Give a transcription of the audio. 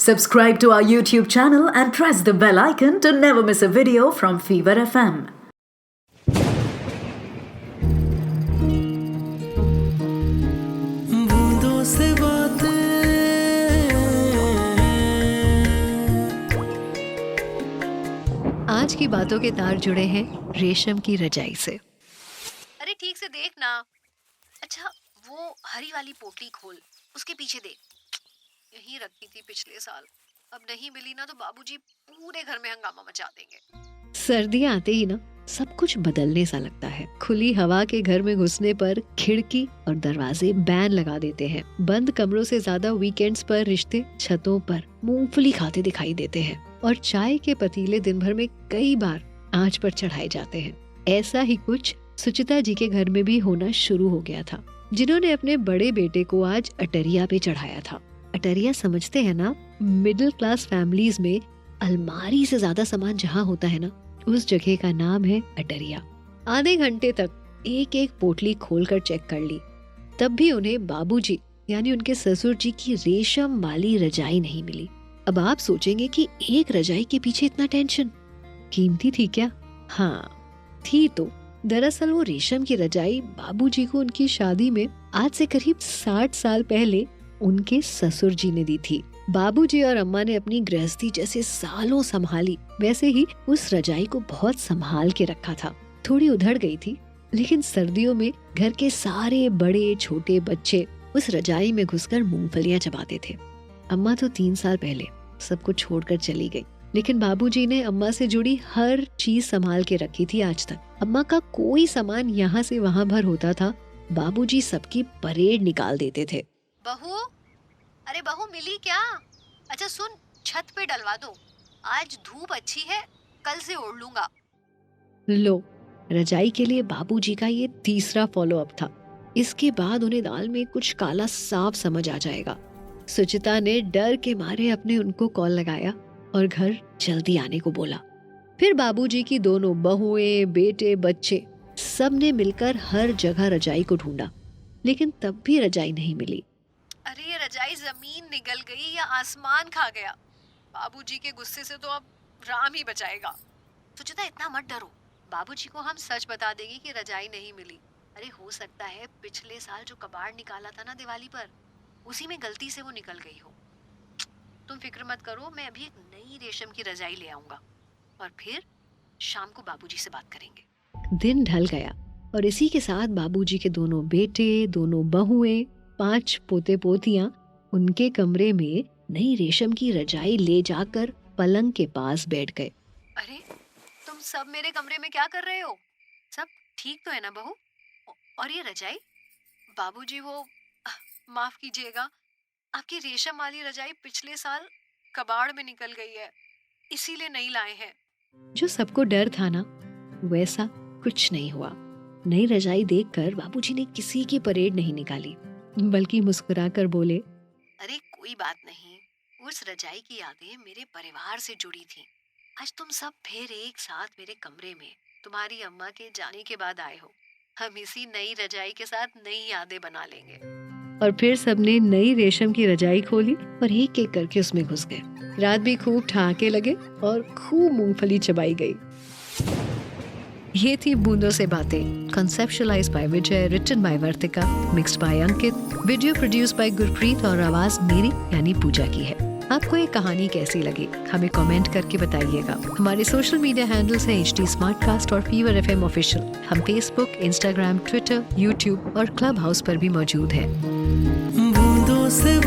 Subscribe to our YouTube channel and press the bell icon to never miss a video from Fever FM. बूंदों से बातें आज की बातों के तार जुड़े हैं रेशम की रजाई से। अरे ठीक से देख ना। अच्छा वो हरी वाली पोटली खोल, उसके पीछे देख। यहीं रखी थी पिछले साल, अब नहीं मिली ना तो बाबूजी पूरे घर में हंगामा मचा देंगे। सर्दियां आते ही ना सब कुछ बदलने सा लगता है। खुली हवा के घर में घुसने पर खिड़की और दरवाजे बैन लगा देते हैं। बंद कमरों से ज्यादा वीकेंड्स पर रिश्ते छतों पर मूंगफली खाते दिखाई देते हैं और चाय के पतीले दिन भर में कई बार आंच पर चढ़ाए जाते हैं। ऐसा ही कुछ सुचिता जी के घर में भी होना शुरू हो गया था, जिन्होंने अपने बड़े बेटे को आज अटरिया पे चढ़ाया था। अटरिया समझते हैं ना, मिडिल क्लास फैमिलीज में अलमारी से ज्यादा सामान जहाँ होता है ना, उस जगह का नाम है अटरिया। आधे घंटे तक एक एक पोटली खोलकर चेक कर ली, तब भी उन्हें बाबूजी यानी उनके ससुर जी की रेशम वाली रजाई नहीं मिली। अब आप सोचेंगे कि एक रजाई के पीछे इतना टेंशन, कीमती थी क्या? हाँ थी तो। दरअसल वो रेशम की रजाई बाबूजी को उनकी शादी में आज से करीब 60 साल पहले उनके ससुर जी ने दी थी। बाबूजी और अम्मा ने अपनी गृहस्थी जैसे सालों संभाली, वैसे ही उस रजाई को बहुत संभाल के रखा था। थोड़ी उधड़ गई थी, लेकिन सर्दियों में घर के सारे बड़े छोटे बच्चे उस रजाई में घुसकर मूंगफलियां चबाते थे। अम्मा तो 3 साल पहले सब कुछ छोड़कर चली गई, लेकिन बाबूजी ने अम्मा से जुड़ी हर चीज संभाल के रखी थी आज तक। अम्मा का कोई सामान यहाँ से वहाँ भर होता था, बाबूजी सबकी परेड निकाल देते थे। बहू, अरे बहू मिली क्या? अच्छा सुन, छत पे डलवा दो, आज धूप अच्छी है, कल से ओढ़ लूंगा। लो, रजाई के लिए बाबूजी का ये तीसरा फॉलो अप था। इसके बाद उन्हें दाल में कुछ काला साफ समझ आ जाएगा। सुचिता ने डर के मारे अपने उनको कॉल लगाया और घर जल्दी आने को बोला। फिर बाबूजी की दोनों बहुएं, बेटे, बच्चे सब ने मिलकर हर जगह रजाई को ढूंढा, लेकिन तब भी रजाई नहीं मिली। अरे ये रजाई जमीन निगल गई या आसमान खा गया? बाबूजी के गुस्से से तो अब राम ही बचाएगा। सुचिता इतना मत डरो, बाबूजी को हम सच बता देंगे कि रजाई नहीं मिली। अरे हो सकता है पिछले साल जो कबाड़ निकाला था ना दिवाली पर, उसी में गलती से वो निकल गई हो। तुम फिक्र मत करो, मैं अभी एक नई रेशम की रजाई ले आऊंगा और फिर शाम को बाबूजी से बात करेंगे। दिन ढल गया और इसी के साथ बाबूजी के दोनों बेटे, दोनों बहुएं, 5 पोते पोतियां उनके कमरे में नई रेशम की रजाई ले जाकर पलंग के पास बैठ गए। अरे तुम सब मेरे कमरे में क्या कर रहे हो? सब ठीक तो है ना बहू? और ये रजाई? बाबूजी वो माफ कीजिएगा, आपकी रेशम वाली रजाई पिछले साल कबाड़ में निकल गई है, इसीलिए नहीं लाए हैं। जो सबको डर था ना, वैसा कुछ नहीं हुआ। नई रजाई देखकर बाबूजी ने किसी की परेड नहीं निकाली, बल्कि मुस्कुराकर बोले, अरे कोई बात नहीं, उस रजाई की यादें मेरे परिवार से जुड़ी थी। आज तुम सब फिर एक साथ मेरे कमरे में तुम्हारी अम्मा के जाने के बाद आए हो। हम इसी नई रजाई के साथ नई यादें बना लेंगे। और फिर सबने नई रेशम की रजाई खोली और एक एक करके उसमें घुस गए। रात भी खूब ठहाके लगे और खूब मूंगफली चबाई गई। ये थी बूंदों से बातें, conceptualized by Vijay, written by Vartika, mixed by Ankit, video produce by Gurpreet और आवाज मेरी यानी पूजा की है। आपको ये कहानी कैसी लगी हमें कमेंट करके बताइएगा। हमारे सोशल मीडिया हैंडल्स हैं HD स्मार्टकास्ट और फीवर FM ऑफिशियल। हम फेसबुक, इंस्टाग्राम, ट्विटर, यूट्यूब और क्लब हाउस पर भी मौजूद हैं। बूंदों से